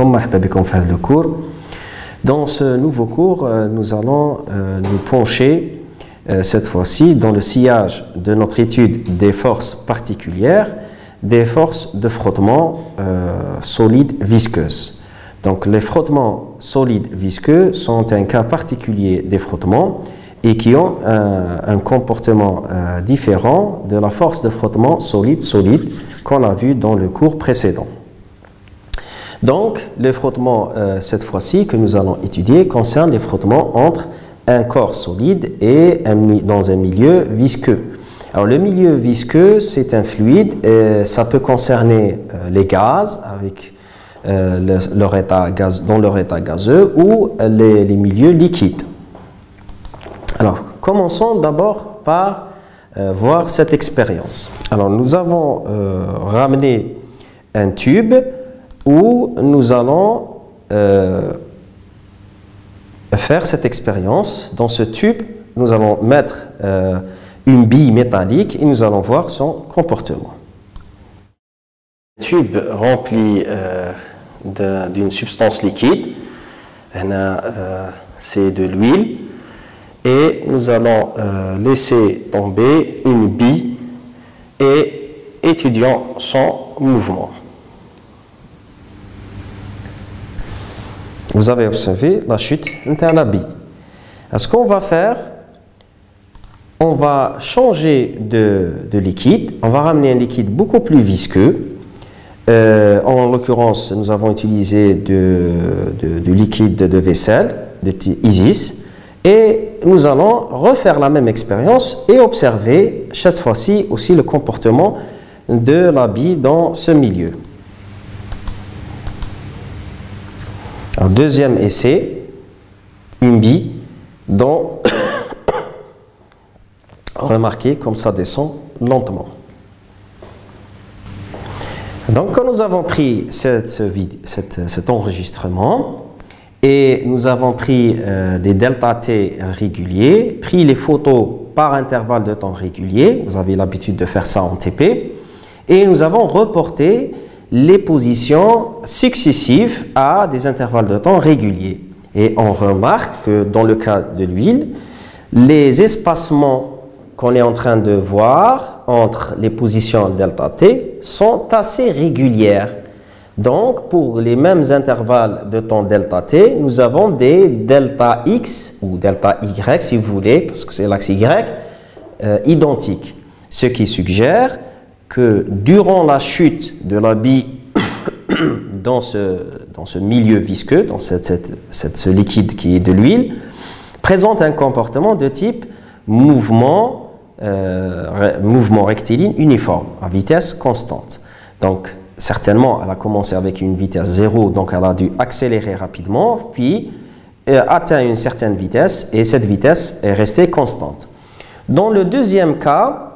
مرحبا بكم في هذا cours. Dans ce nouveau cours, nous allons nous pencher cette fois-ci dans le sillage de notre étude des forces particulières, des forces de frottement solides visqueuses. Donc les frottements solides visqueux sont un cas particulier des frottements et qui ont un comportement différent de la force de frottement solide-solide qu'on a vu dans le cours précédent. Donc, les frottements, cette fois-ci, que nous allons étudier, concernent les frottements entre un corps solide et dans un milieu visqueux. Alors, le milieu visqueux, c'est un fluide, et ça peut concerner les gaz, avec leur état dans leur état gazeux, ou les milieux liquides. Alors, commençons d'abord par voir cette expérience. Alors, nous avons ramené un tube où nous allons faire cette expérience. Dans ce tube, nous allons mettre une bille métallique et nous allons voir son comportement. Tube rempli d'une substance liquide, c'est de l'huile, et nous allons laisser tomber une bille et étudions son mouvement. Vous avez observé la chute de la bille. Ce qu'on va faire, on va changer de liquide. On va ramener un liquide beaucoup plus visqueux. En l'occurrence, nous avons utilisé du liquide de vaisselle, de type Isis. Et nous allons refaire la même expérience et observer cette fois-ci aussi le comportement de la bille dans ce milieu. Alors, deuxième essai, une bille dont remarquez comme ça descend lentement. Donc quand nous avons pris cet enregistrement et nous avons pris des delta T réguliers, pris les photos par intervalle de temps régulier, vous avez l'habitude de faire ça en TP, et nous avons reporté les positions successives à des intervalles de temps réguliers. Et on remarque que dans le cas de l'huile, les espacements qu'on est en train de voir entre les positions delta T sont assez régulières. Donc, pour les mêmes intervalles de temps delta T, nous avons des delta X ou delta Y, si vous voulez, parce que c'est l'axe Y, identiques. Ce qui suggère que durant la chute de la bille dans ce milieu visqueux, dans ce liquide qui est de l'huile, présente un comportement de type mouvement rectiligne uniforme, à vitesse constante. Donc, certainement, elle a commencé avec une vitesse 0, donc elle a dû accélérer rapidement, puis atteint une certaine vitesse, et cette vitesse est restée constante. Dans le deuxième cas,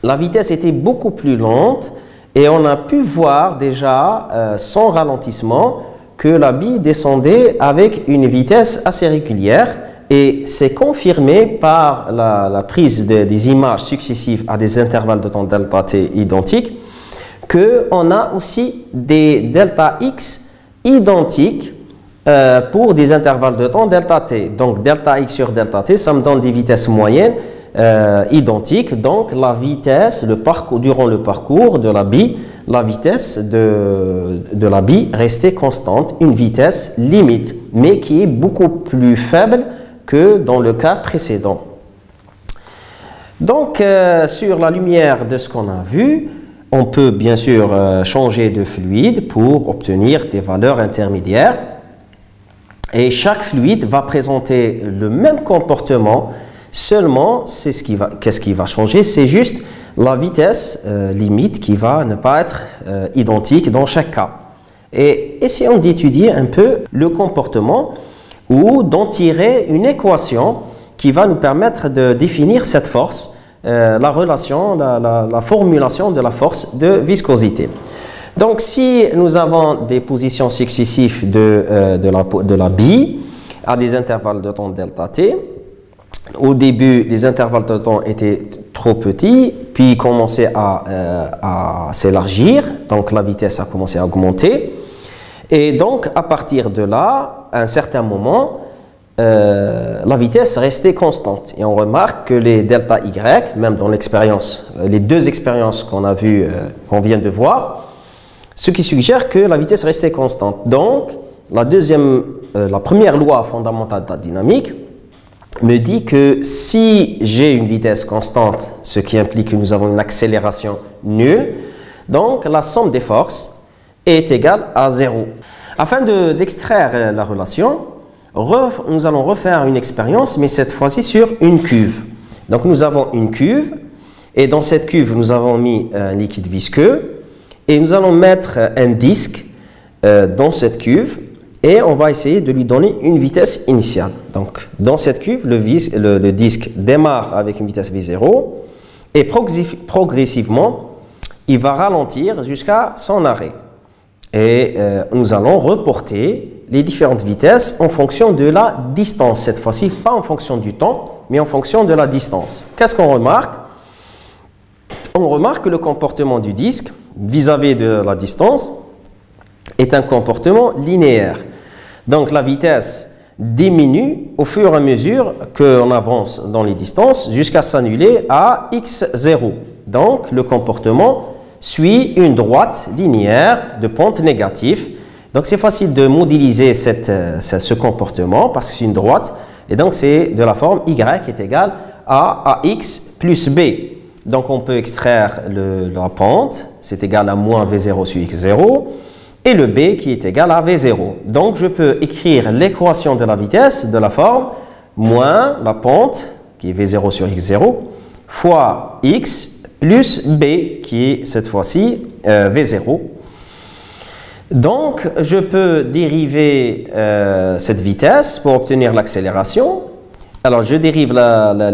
la vitesse était beaucoup plus lente et on a pu voir déjà sans ralentissement que la bille descendait avec une vitesse assez régulière, et c'est confirmé par la prise des images successives à des intervalles de temps delta T identiques qu'on a aussi des delta X identiques pour des intervalles de temps delta T. Donc delta X sur delta T, ça me donne des vitesses moyennes identiques, donc la vitesse, durant le parcours de la bille, la vitesse de la bille restait constante, une vitesse limite, mais qui est beaucoup plus faible que dans le cas précédent. Donc, sur la lumière de ce qu'on a vu, on peut bien sûr changer de fluide pour obtenir des valeurs intermédiaires, et chaque fluide va présenter le même comportement. Seulement, qu'est-ce qui va changer? C'est juste la vitesse limite qui va ne pas être identique dans chaque cas. Et essayons d'étudier un peu le comportement ou d'en tirer une équation qui va nous permettre de définir cette force, la formulation de la force de viscosité. Donc, si nous avons des positions successives de la bille à des intervalles de temps delta T, au début, les intervalles de temps étaient trop petits, puis commençaient à s'élargir, donc la vitesse a commencé à augmenter. Et donc, à partir de là, à un certain moment, la vitesse restait constante. Et on remarque que les delta Y, même dans l'expérience, les deux expériences qu'on a vues, qu'on vient de voir, ce qui suggère que la vitesse restait constante. Donc, la première loi fondamentale de la dynamique me dit que si j'ai une vitesse constante, ce qui implique que nous avons une accélération nulle, donc la somme des forces est égale à 0. Afin d'extraire la relation, nous allons refaire une expérience, mais cette fois-ci sur une cuve. Donc nous avons une cuve, et dans cette cuve, nous avons mis un liquide visqueux, et nous allons mettre un disque dans cette cuve, et on va essayer de lui donner une vitesse initiale. Donc dans cette cuve, le disque démarre avec une vitesse v0, et progressivement, il va ralentir jusqu'à son arrêt. Et nous allons reporter les différentes vitesses en fonction de la distance. Cette fois-ci, pas en fonction du temps, mais en fonction de la distance. Qu'est-ce qu'on remarque? On remarque que le comportement du disque vis-à-vis de la distance est un comportement linéaire. Donc la vitesse diminue au fur et à mesure qu'on avance dans les distances jusqu'à s'annuler à x0. Donc le comportement suit une droite linéaire de pente négative. Donc c'est facile de modéliser ce comportement parce que c'est une droite et donc c'est de la forme y est égale à ax plus b. Donc on peut extraire la pente, c'est égal à moins v0 sur x0 et le b qui est égal à v0. Donc je peux écrire l'équation de la vitesse de la forme moins la pente qui est v0 sur x0 fois x plus b qui est cette fois-ci v0. Donc, je peux dériver cette vitesse pour obtenir l'accélération. Alors, je dérive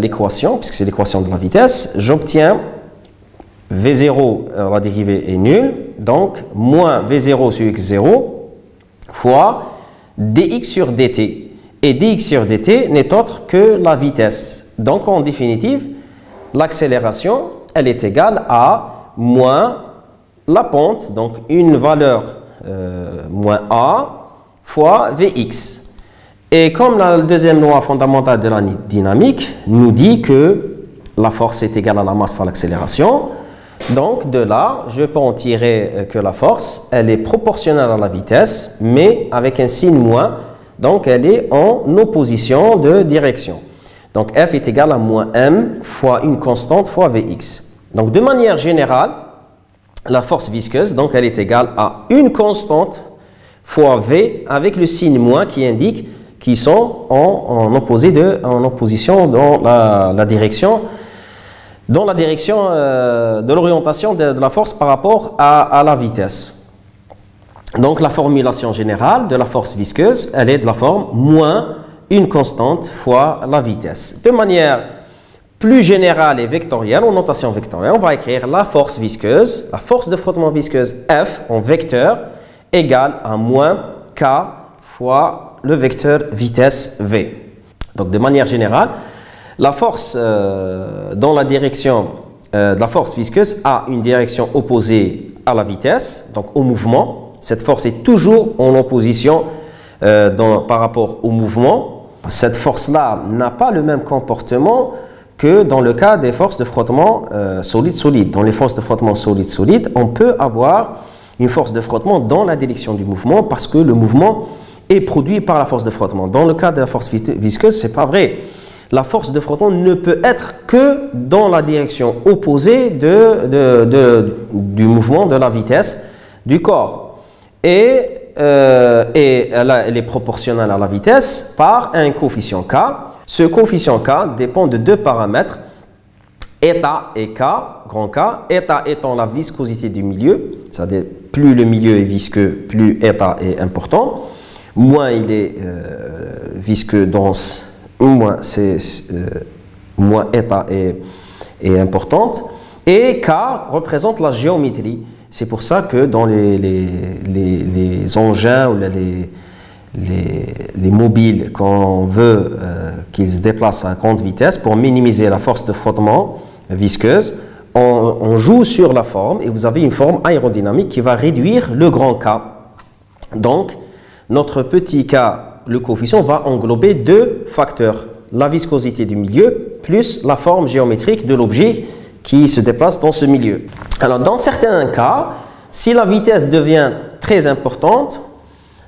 l'équation, puisque c'est l'équation de la vitesse. J'obtiens V0, la dérivée est nulle, donc moins V0 sur x0 fois dx sur dt. Et dx sur dt n'est autre que la vitesse. Donc, en définitive, l'accélération, elle est égale à moins la pente, donc une valeur moins A fois Vx. Et comme la deuxième loi fondamentale de la dynamique nous dit que la force est égale à la masse fois l'accélération, donc de là, je peux en tirer que la force, elle est proportionnelle à la vitesse, mais avec un signe moins, donc elle est en opposition de direction. Donc F est égal à moins m fois une constante fois Vx. Donc de manière générale, la force visqueuse, donc elle est égale à une constante fois V avec le signe moins qui indique qu'ils sont en opposition dans la direction de l'orientation de la force par rapport à la vitesse. Donc la formulation générale de la force visqueuse, elle est de la forme moins une constante fois la vitesse. De manière plus générale et vectorielle, en notation vectorielle, on va écrire la force visqueuse, la force de frottement visqueuse F en vecteur égale à moins K fois le vecteur vitesse V. Donc de manière générale, la force dans la direction de la force visqueuse a une direction opposée à la vitesse, donc au mouvement. Cette force est toujours en opposition par rapport au mouvement. Cette force-là n'a pas le même comportement que dans le cas des forces de frottement solide-solide. Dans les forces de frottement solide-solide, on peut avoir une force de frottement dans la direction du mouvement parce que le mouvement est produit par la force de frottement. Dans le cas de la force visqueuse, ce n'est pas vrai. La force de frottement ne peut être que dans la direction opposée du mouvement, de la vitesse du corps. Et elle est proportionnelle à la vitesse par un coefficient K. Ce coefficient K dépend de deux paramètres, eta et K, grand K. Eta étant la viscosité du milieu, c'est-à-dire plus le milieu est visqueux, plus eta est important. Moins il est visqueux, dense, moins eta est importante. Et K représente la géométrie. C'est pour ça que dans les engins ou les mobiles, quand on veut qu'ils se déplacent à grande vitesse pour minimiser la force de frottement visqueuse, on joue sur la forme et vous avez une forme aérodynamique qui va réduire le grand K. Donc, notre petit cas, le coefficient va englober deux facteurs. La viscosité du milieu plus la forme géométrique de l'objet qui se déplace dans ce milieu. Alors, dans certains cas, si la vitesse devient très importante,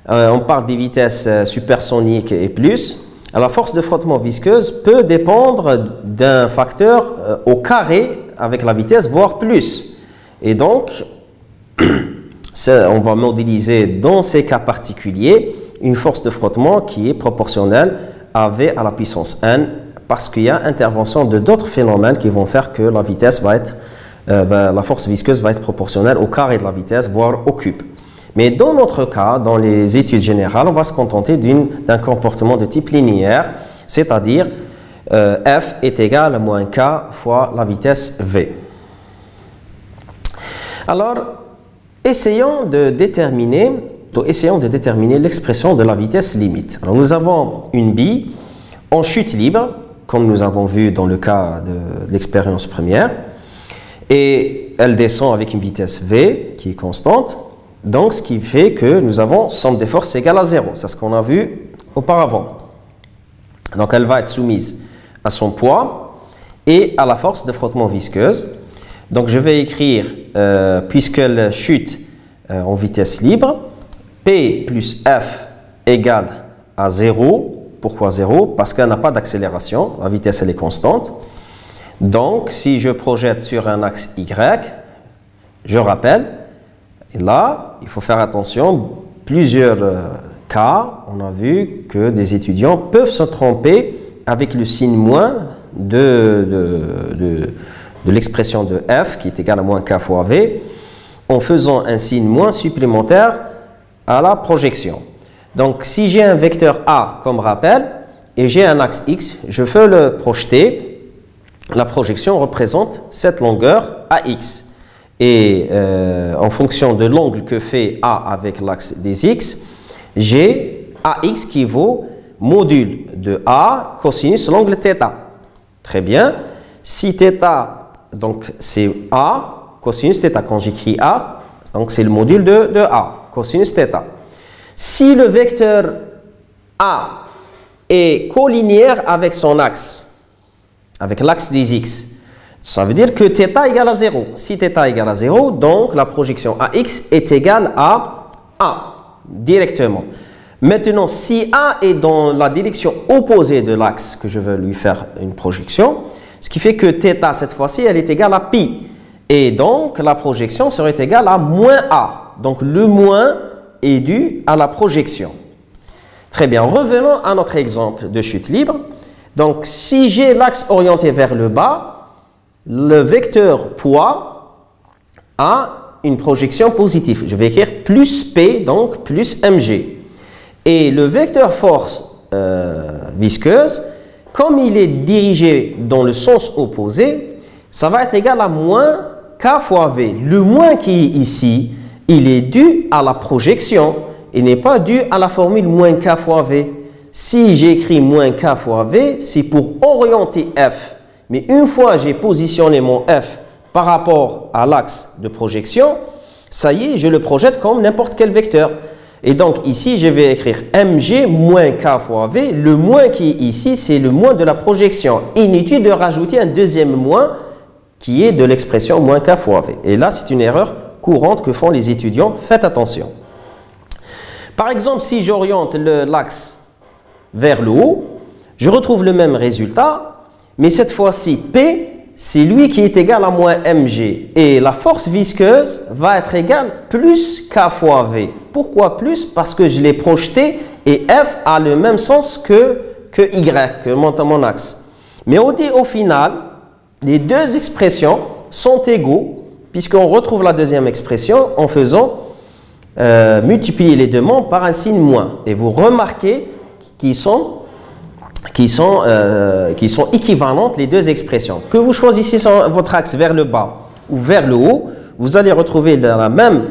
on parle des vitesses supersoniques et plus, la force de frottement visqueuse peut dépendre d'un facteur au carré avec la vitesse, voire plus. Et donc, on va modéliser dans ces cas particuliers une force de frottement qui est proportionnelle à V à la puissance n, parce qu'il y a intervention de d'autres phénomènes qui vont faire que la vitesse va être, la force visqueuse va être proportionnelle au carré de la vitesse, voire au cube. Mais dans notre cas, dans les études générales, on va se contenter d'un comportement de type linéaire, c'est-à-dire F est égal à moins K fois la vitesse V. Alors, essayons de déterminer l'expression de la vitesse limite. Alors, nous avons une bille en chute libre, comme nous avons vu dans le cas de l'expérience première, et elle descend avec une vitesse V qui est constante. Donc, ce qui fait que nous avons somme des forces égale à 0. C'est ce qu'on a vu auparavant. Donc, elle va être soumise à son poids et à la force de frottement visqueuse. Donc, je vais écrire, puisqu'elle chute en vitesse libre, P plus F égale à 0. Pourquoi 0? Parce qu'elle n'a pas d'accélération. La vitesse, elle est constante. Donc, si je projette sur un axe Y, je rappelle, et là, il faut faire attention, plusieurs cas, on a vu que des étudiants peuvent se tromper avec le signe moins de l'expression de F, qui est égal à moins K fois V, en faisant un signe moins supplémentaire à la projection. Donc, si j'ai un vecteur A comme rappel, et j'ai un axe X, je veux le projeter, la projection représente cette longueur AX. Et en fonction de l'angle que fait A avec l'axe des X, j'ai AX qui vaut module de A cosinus l'angle θ. Très bien. Si θ, donc c'est A cosinus θ. Quand j'écris A, donc c'est le module de A, cosinus θ. Si le vecteur A est collinéaire avec son axe, avec l'axe des X, ça veut dire que θ égale à 0. Si θ égale à 0, donc la projection AX est égale à A, directement. Maintenant, si A est dans la direction opposée de l'axe que je veux lui faire une projection, ce qui fait que θ, cette fois-ci, elle est égale à pi. Et donc, la projection serait égale à moins A. Donc, le moins est dû à la projection. Très bien, revenons à notre exemple de chute libre. Donc, si j'ai l'axe orienté vers le bas, le vecteur poids a une projection positive. Je vais écrire plus P, donc plus mg. Et le vecteur force visqueuse, comme il est dirigé dans le sens opposé, ça va être égal à moins K fois V. Le moins qui est ici, il est dû à la projection. Il n'est pas dû à la formule moins K fois V. Si j'écris moins K fois V, c'est pour orienter F. Mais une fois j'ai positionné mon F par rapport à l'axe de projection, ça y est, je le projette comme n'importe quel vecteur. Et donc ici, je vais écrire mg moins k fois v. Le moins qui est ici, c'est le moins de la projection. Inutile de rajouter un deuxième moins qui est de l'expression moins k fois v. Et là, c'est une erreur courante que font les étudiants. Faites attention. Par exemple, si j'oriente l'axe vers le haut, je retrouve le même résultat. Mais cette fois-ci, P, c'est lui qui est égal à moins mg. Et la force visqueuse va être égale plus K fois V. Pourquoi plus? Parce que je l'ai projeté et F a le même sens que Y, que mon axe. Mais au final, les deux expressions sont égaux, puisqu'on retrouve la deuxième expression en faisant multiplier les deux membres par un signe moins. Et vous remarquez qu'ils sont équivalentes les deux expressions. Que vous choisissez votre axe vers le bas ou vers le haut, vous allez retrouver la même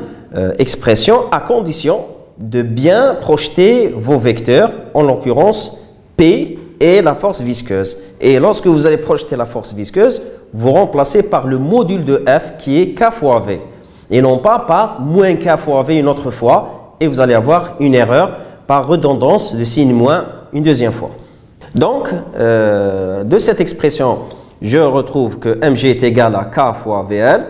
expression à condition de bien projeter vos vecteurs, en l'occurrence P et la force visqueuse. Et lorsque vous allez projeter la force visqueuse, vous remplacez par le module de F qui est K fois V. Et non pas par moins K fois V une autre fois et vous allez avoir une erreur par redondance de signe moins une deuxième fois. Donc, de cette expression, je retrouve que mg est égal à k fois vl.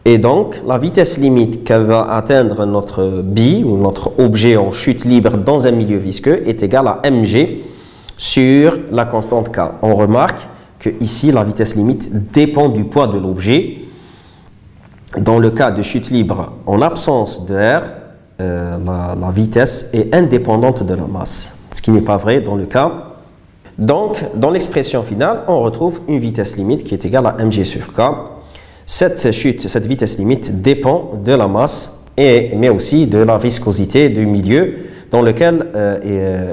Et donc, la vitesse limite qu'elle va atteindre notre bille ou notre objet en chute libre dans un milieu visqueux est égale à mg sur la constante k. On remarque que ici, la vitesse limite dépend du poids de l'objet. Dans le cas de chute libre, en absence de r, la vitesse est indépendante de la masse, ce qui n'est pas vrai dans le cas. Donc, dans l'expression finale, on retrouve une vitesse limite qui est égale à mg sur k. Cette vitesse limite dépend de la masse, mais aussi de la viscosité du milieu dans lequel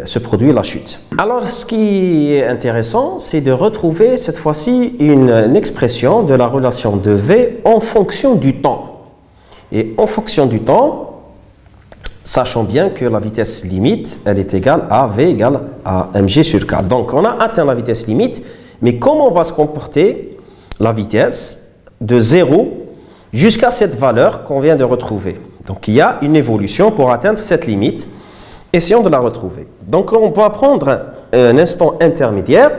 se produit la chute. Alors, ce qui est intéressant, c'est de retrouver cette fois-ci une expression de la relation de V en fonction du temps. Et en fonction du temps, sachant bien que la vitesse limite, elle est égale à V égale à mg sur k. Donc, on a atteint la vitesse limite, mais comment va se comporter la vitesse de 0 jusqu'à cette valeur qu'on vient de retrouver? Donc, il y a une évolution pour atteindre cette limite. Essayons de la retrouver. Donc, on va prendre un instant intermédiaire.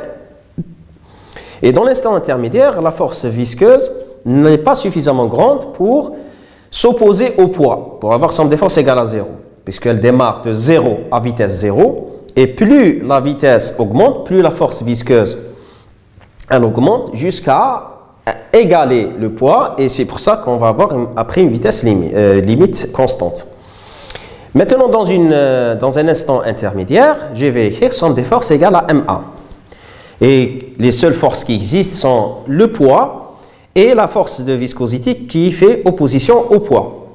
Et dans l'instant intermédiaire, la force visqueuse n'est pas suffisamment grande pour s'opposer au poids, pour avoir somme des forces égale à 0, puisqu'elle démarre de 0 à vitesse 0. Et plus la vitesse augmente, plus la force visqueuse elle augmente jusqu'à égaler le poids. Et c'est pour ça qu'on va avoir après une vitesse limite constante. Maintenant, dans un instant intermédiaire, je vais écrire somme des forces égale à MA. Et les seules forces qui existent sont le poids et la force de viscosité qui fait opposition au poids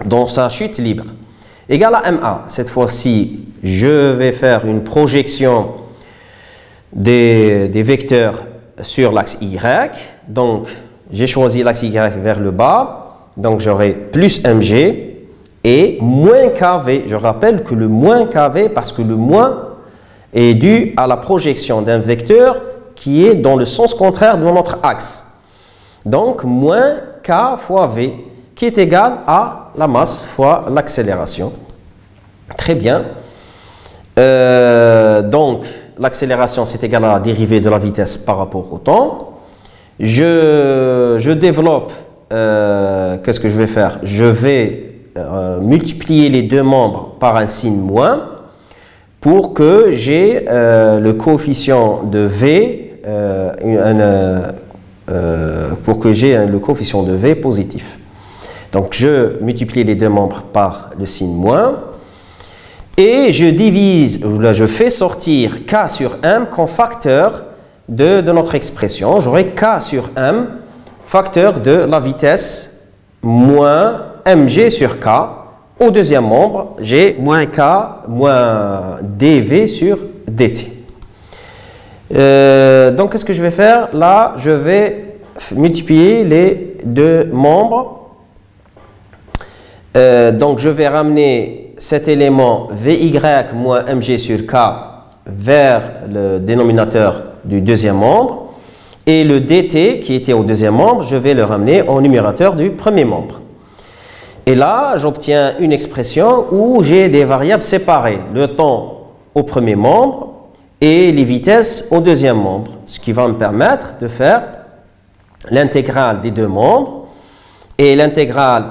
dans sa chute libre. Égale à MA. Cette fois-ci, je vais faire une projection des vecteurs sur l'axe Y. Donc, j'ai choisi l'axe Y vers le bas. Donc, j'aurai plus mg. Et moins kv, je rappelle que le moins kv, parce que le moins est dû à la projection d'un vecteur qui est dans le sens contraire de notre axe. Donc, moins k fois v, qui est égal à la masse fois l'accélération. Très bien. Donc, l'accélération, c'est égal à la dérivée de la vitesse par rapport au temps. Je développe, qu'est-ce que je vais faire? Je vais multiplier les deux membres par un signe moins pour que j'ai le coefficient de V le coefficient de V positif. Donc je multiplie les deux membres par le signe moins et je divise, ou là je fais sortir K sur M comme facteur de notre expression. J'aurai K sur M facteur de la vitesse moins mg sur k. Au deuxième membre, j'ai moins k moins dv sur dt. Donc, qu'est-ce que je vais faire? Là, je vais multiplier les deux membres. Donc, je vais ramener cet élément vy moins mg sur k vers le dénominateur du deuxième membre. Et le dt, qui était au deuxième membre, je vais le ramener au numérateur du premier membre. Et là, j'obtiens une expression où j'ai des variables séparées. Le temps au premier membre et les vitesses au deuxième membre. Ce qui va me permettre de faire l'intégrale des deux membres. Et l'intégrale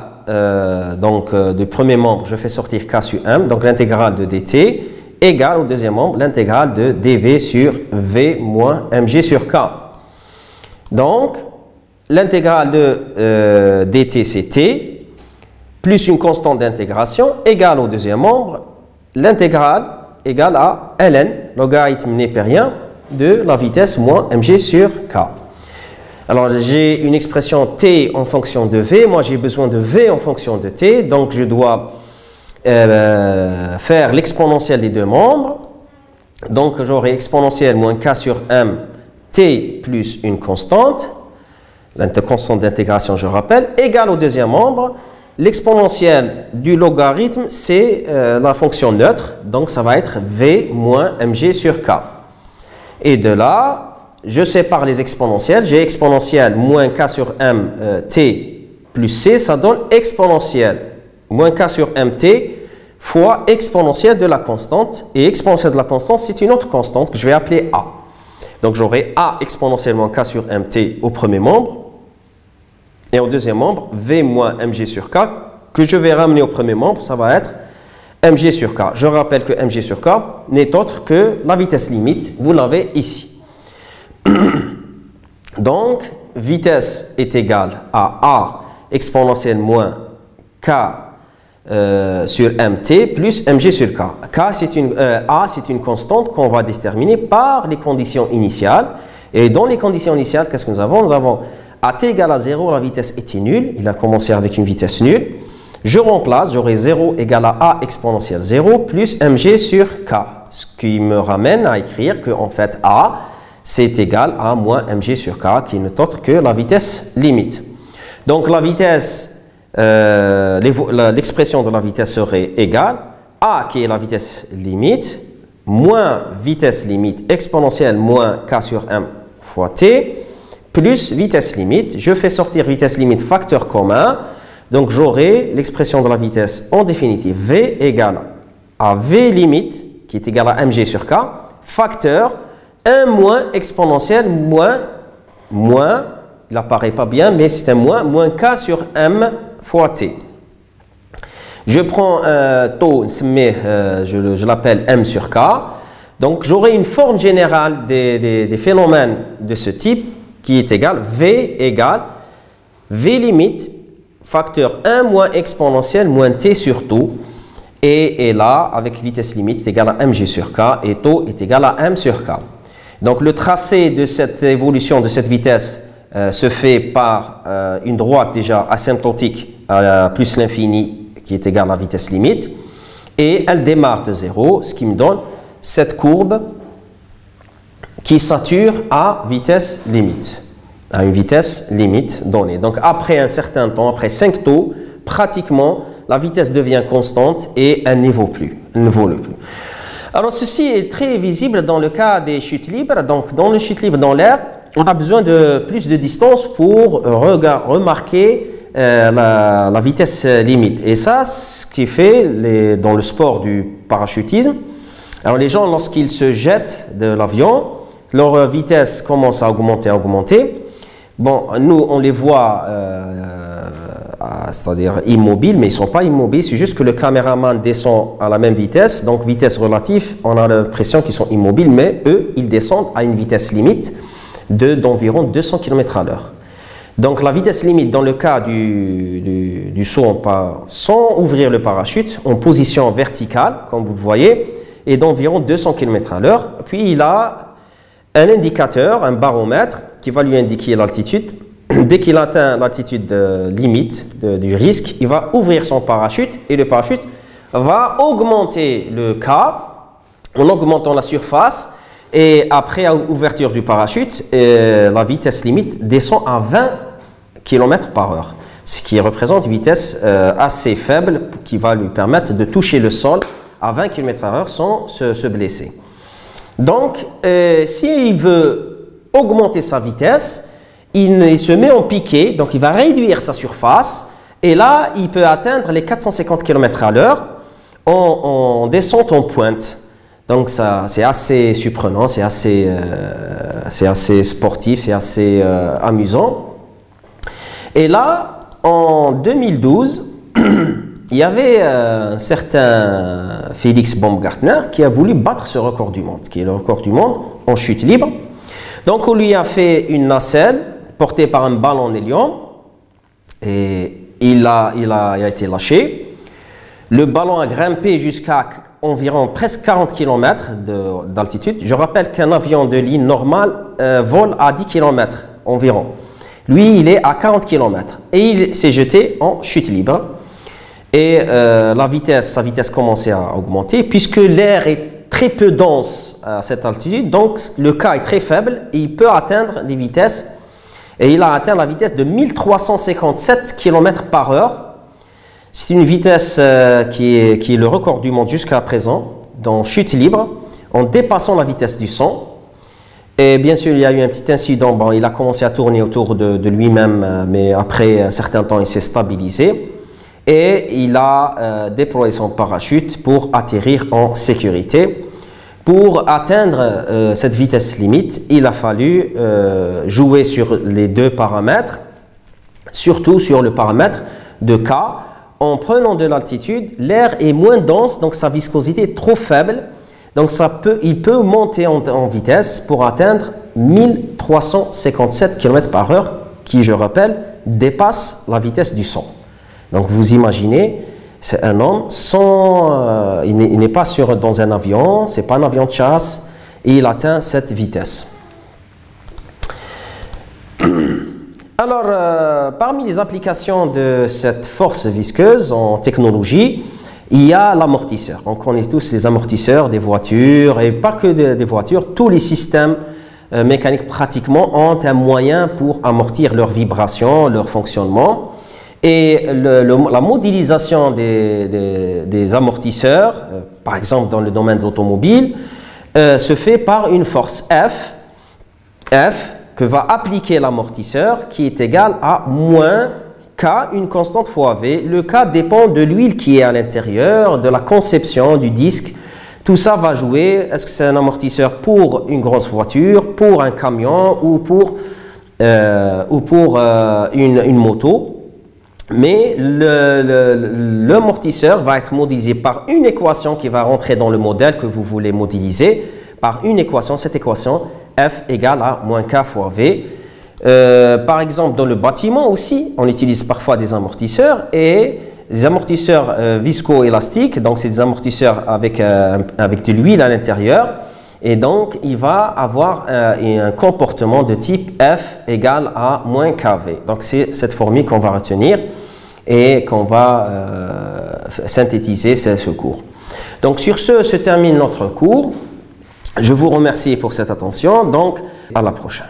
du premier membre, je fais sortir k sur m. Donc l'intégrale de dt égale au deuxième membre l'intégrale de dv sur v moins mg sur k. Donc, l'intégrale de dt, c'est t, plus une constante d'intégration égale au deuxième membre, l'intégrale égale à ln, logarithme népérien, de la vitesse moins mg sur k. Alors, j'ai une expression t en fonction de v. Moi, j'ai besoin de v en fonction de t. Donc, je dois faire l'exponentielle des deux membres. Donc, j'aurai exponentielle moins k sur m, t plus une constante, la constante d'intégration, je rappelle, égale au deuxième membre. L'exponentielle du logarithme, c'est la fonction neutre. Donc, ça va être v moins mg sur k. Et de là, je sépare les exponentielles. J'ai exponentielle moins k sur m t plus c. Ça donne exponentielle moins k sur mt fois exponentielle de la constante. Et exponentielle de la constante, c'est une autre constante que je vais appeler a. Donc j'aurai a exponentiellement k sur mt au premier membre. Et au deuxième membre, v moins mg sur k, que je vais ramener au premier membre, ça va être mg sur k. Je rappelle que mg sur k n'est autre que la vitesse limite. Vous l'avez ici. Donc, vitesse est égale à a exponentielle moins k sur mt plus mg sur k. A, c'est une constante qu'on va déterminer par les conditions initiales. Et dans les conditions initiales, qu'est-ce que nous avons? Nous avons at égale à 0, la vitesse était nulle. Il a commencé avec une vitesse nulle. Je remplace, j'aurai 0 égale à a exponentielle 0 plus mg sur k. Ce qui me ramène à écrire que en fait a, c'est égal à moins mg sur k, qui n'est autre que la vitesse limite. Donc la vitesse, l'expression de la vitesse serait égale a, qui est la vitesse limite, moins vitesse limite exponentielle moins k sur m fois t, plus vitesse limite. Je fais sortir vitesse limite facteur commun. Donc j'aurai l'expression de la vitesse en définitive v égale à v limite, qui est égal à mg sur k, facteur 1 moins exponentielle moins, il n'apparaît pas bien, mais c'est un moins k sur m fois t. Je prends un taux, je l'appelle m sur k. Donc j'aurai une forme générale des phénomènes de ce type qui est égale v égale v limite facteur 1 moins exponentielle moins t sur taux. Et là, avec vitesse limite est égal à mg sur k et taux est égal à m sur k. Donc le tracé de cette évolution de cette vitesse se fait par une droite déjà asymptotique à plus l'infini qui est égale à la vitesse limite. Et elle démarre de 0, ce qui me donne cette courbe qui sature à vitesse limite, à une vitesse limite donnée. Donc après un certain temps, après 5 taux, pratiquement la vitesse devient constante et elle ne vole plus. Alors ceci est très visible dans le cas des chutes libres. Donc dans les chutes libres dans l'air, on a besoin de plus de distance pour remarquer la vitesse limite. Et ça, ce qui fait dans le sport du parachutisme, alors les gens lorsqu'ils se jettent de l'avion, leur vitesse commence à augmenter. Bon, nous on les voit c'est-à-dire immobiles, mais ils ne sont pas immobiles, c'est juste que le caméraman descend à la même vitesse, donc vitesse relative, on a l'impression qu'ils sont immobiles, mais eux, ils descendent à une vitesse limite d'environ 200 km à l'heure. Donc la vitesse limite dans le cas du saut sans ouvrir le parachute, en position verticale, comme vous le voyez, est d'environ 200 km à l'heure. Puis il a un indicateur, un baromètre, qui va lui indiquer l'altitude. Dès qu'il atteint l'altitude limite du risque, il va ouvrir son parachute et le parachute va augmenter le K en augmentant la surface. Et après ouverture du parachute, la vitesse limite descend à 20 km par heure, ce qui représente une vitesse assez faible qui va lui permettre de toucher le sol à 20 km par heure sans se blesser. Donc, s'il veut augmenter sa vitesse, il se met en piqué, donc il va réduire sa surface, et là, il peut atteindre les 450 km à l'heure en descente en pointe. Donc, c'est assez surprenant, c'est assez sportif, c'est assez amusant. Et là, en 2012, il y avait un certain Felix Baumgartner qui a voulu battre ce record du monde, qui est le record du monde en chute libre. Donc, on lui a fait une nacelle portée par un ballon en hélium et il a été lâché. Le ballon a grimpé jusqu'à environ presque 40 km d'altitude. Je rappelle qu'un avion de ligne normale vole à 10 km environ. Lui, il est à 40 km et il s'est jeté en chute libre. Et sa vitesse commençait à augmenter puisque l'air est très peu dense à cette altitude. Donc, le K est très faible et il peut atteindre des vitesses. Et il a atteint la vitesse de 1357 km par heure. C'est une vitesse qui est le record du monde jusqu'à présent, dans chute libre, en dépassant la vitesse du son. Et bien sûr, il y a eu un petit incident. Bon, il a commencé à tourner autour de lui-même, mais après un certain temps, il s'est stabilisé. et il a déployé son parachute pour atterrir en sécurité. Pour atteindre cette vitesse limite, il a fallu jouer sur les deux paramètres, surtout sur le paramètre de K. En prenant de l'altitude, l'air est moins dense, donc sa viscosité est trop faible. Donc il peut monter en vitesse pour atteindre 1357 km/h, qui, je rappelle, dépasse la vitesse du son. Donc vous imaginez, c'est un homme sans, il n'est pas dans un avion, c'est pas un avion de chasse, et il atteint cette vitesse. Alors, parmi les applications de cette force visqueuse en technologie, il y a l'amortisseur. On connaît tous les amortisseurs des voitures, et pas que des voitures, tous les systèmes mécaniques pratiquement ont un moyen pour amortir leurs vibrations, leur fonctionnement. Et la modélisation des amortisseurs, par exemple dans le domaine de l'automobile, se fait par une force F que va appliquer l'amortisseur, qui est égal à moins K, une constante fois V. Le K dépend de l'huile qui est à l'intérieur, de la conception du disque. Tout ça va jouer. Est-ce que c'est un amortisseur pour une grosse voiture, pour un camion ou pour une moto? Mais l'amortisseur va être modélisé par une équation qui va rentrer dans le modèle que vous voulez modéliser, par une équation, cette équation F égale à moins K fois V. Par exemple, dans le bâtiment aussi, on utilise parfois des amortisseurs, et des amortisseurs viscoélastiques, donc c'est des amortisseurs avec de l'huile à l'intérieur, et donc il va avoir un comportement de type F égale à moins KV. Donc c'est cette formule qu'on va retenir et qu'on va synthétiser ce cours. Donc sur ce se termine notre cours. Je vous remercie pour cette attention, donc à la prochaine.